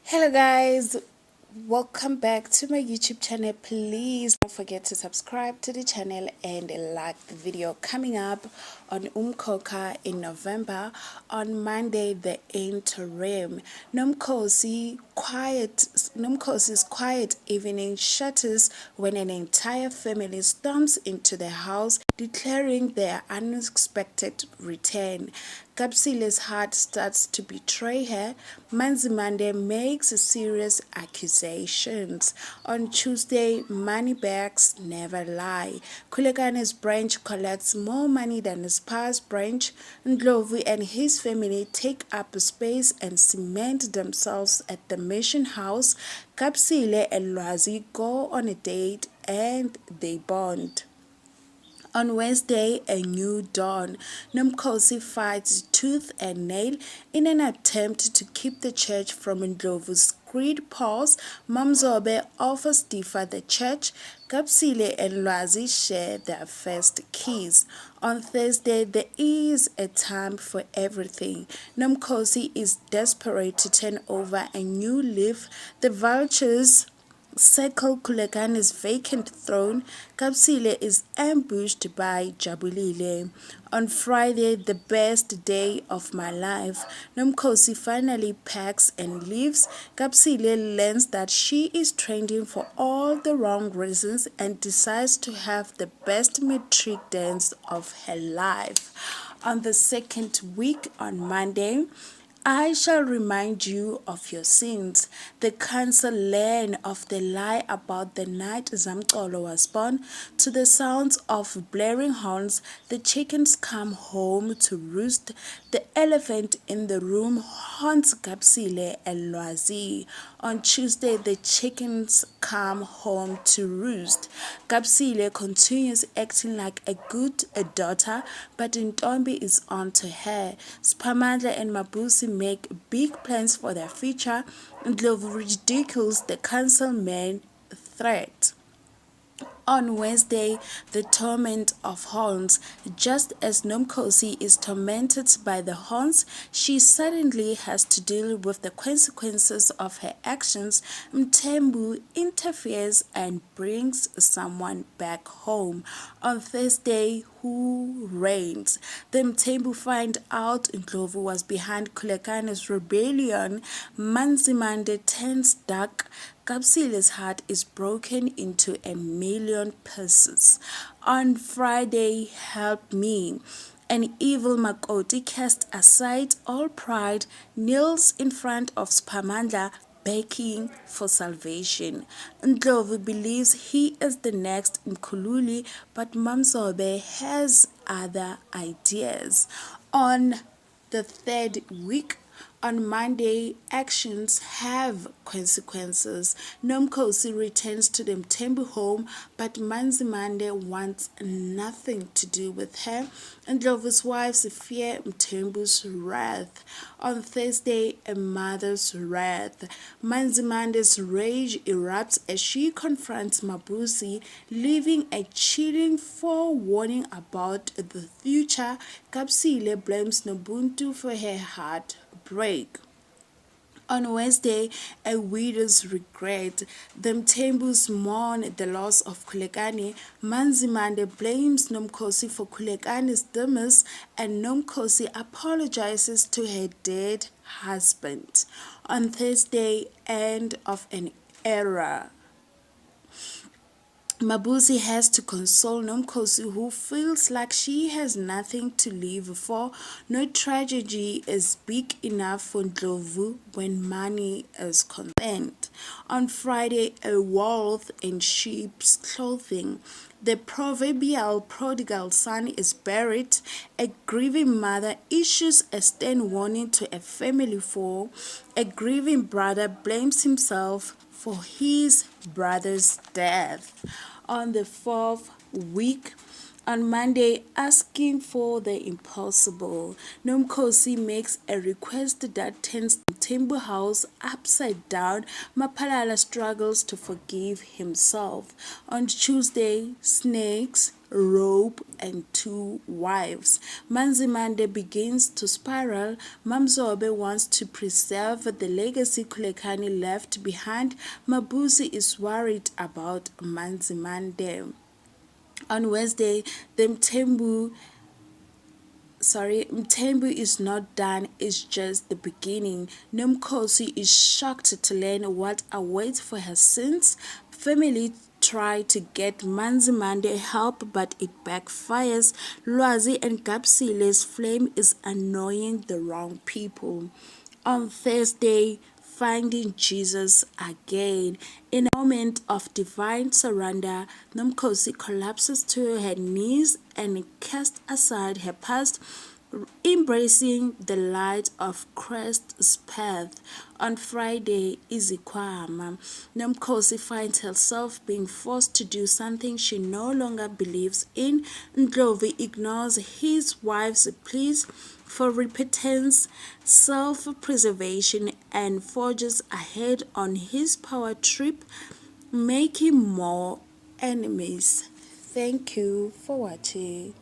Hello guys, welcome back to my YouTube channel. Please don't forget to subscribe to the channel and like the video coming up on Umkhokha in November. On Monday, the interim Nomkhosi's quiet evening shatters when an entire family storms into the house declaring their unexpected return. Kapsile's heart starts to betray her. Manzimande makes serious accusations. On Tuesday, money bags never lie. Khulekane's branch collects more money than his past branch. Ndlovu and his family take up space and cement themselves at the mission house. Kapsile and Lwazi go on a date and they bond. On Wednesday, a new dawn. Nomkhosi fights tooth and nail in an attempt to keep the church from Ndlovu's greed paws. Mamzobe offers Difa the church. Kapsile and Lwazi share their first kiss. On Thursday, there is a time for everything. Nomkhosi is desperate to turn over a new leaf. The vultures circle Khulekane's vacant throne. Kapsile is ambushed by Jabulile. On Friday, the best day of my life, Nomkhosi finally packs and leaves. Kapsile learns that she is trending for all the wrong reasons and decides to have the best matric dance of her life. On the second week, on Monday, I shall remind you of your sins. The council learn of the lie about the night Zamcolo was born. To the sounds of blaring horns, the chickens come home to roost. The elephant in the room haunts Kapsile and Lwazi. On Tuesday, the chickens come home to roost. Kapsile continues acting like a good daughter, but Ntombi is on to her. Spamandla and Mabusi make big plans for their future. Ndlovu ridicules the councilman threat. On Wednesday, the torment of horns. Just as Nomkhosi is tormented by the horns, she suddenly has to deal with the consequences of her actions. Mthembu interferes and brings someone back home. On Thursday, who reigns? The Mthembu find out Ndlovu was behind Khulekane's rebellion. Manzimande turns dark. Kapsile's heart is broken into a million pieces. On Friday, help me. An evil Makoti cast aside all pride, kneels in front of Spamandla, begging for salvation. Ndlovu believes he is the next Mkhululi, but Mamzobe has other ideas. On the third week, on Monday, actions have consequences. Nomkhosi returns to the Mthembu home, but Manzimande wants nothing to do with her. Ndlovu's wives fear Mthembu's wrath. On Thursday, a mother's wrath. Manzimande's rage erupts as she confronts Mabusi, leaving a chilling forewarning about the future. Kapsile blames Nobuntu for her heartbreak. On Wednesday, a widow's regret. The Mthembus mourn the loss of Khulekane. Manzimande blames Nomkhosi for Khulekane's demise, and Nomkhosi apologizes to her dead husband. On Thursday, end of an era. Mabusi has to console Nomkhosi, who feels like she has nothing to live for. No tragedy is big enough for Ndlovu when money is concerned. On Friday, a wolf in sheep's clothing. The proverbial prodigal son is buried. A grieving mother issues a stern warning to a family foe. A grieving brother blames himself for his brother's death. On the fourth week, on Monday, asking for the impossible, Nomkhosi makes a request that turns the Mthembu house upside down. Mapalala struggles to forgive himself. On Tuesday, snakes rope, and 2 wives. Manzimande begins to spiral. Mamzobe wants to preserve the legacy Khulekani left behind. Mabusi is worried about Manzimande. On Wednesday, the Mthembu is not done, it's just the beginning. Nomkhosi is shocked to learn what awaits for her sins. Family try to get Manzimande help, but it backfires. Lwazi and Gapsile's flame is annoying the wrong people. On Thursday, finding Jesus again. In a moment of divine surrender, Nomkhosi collapses to her knees and casts aside her past, embracing the light of Christ's path. On Friday, Izikwama, Nomkhosi finds herself being forced to do something she no longer believes in. Ndlovu ignores his wife's pleas for repentance, self-preservation, and forges ahead on his power trip, making more enemies. Thank you for watching.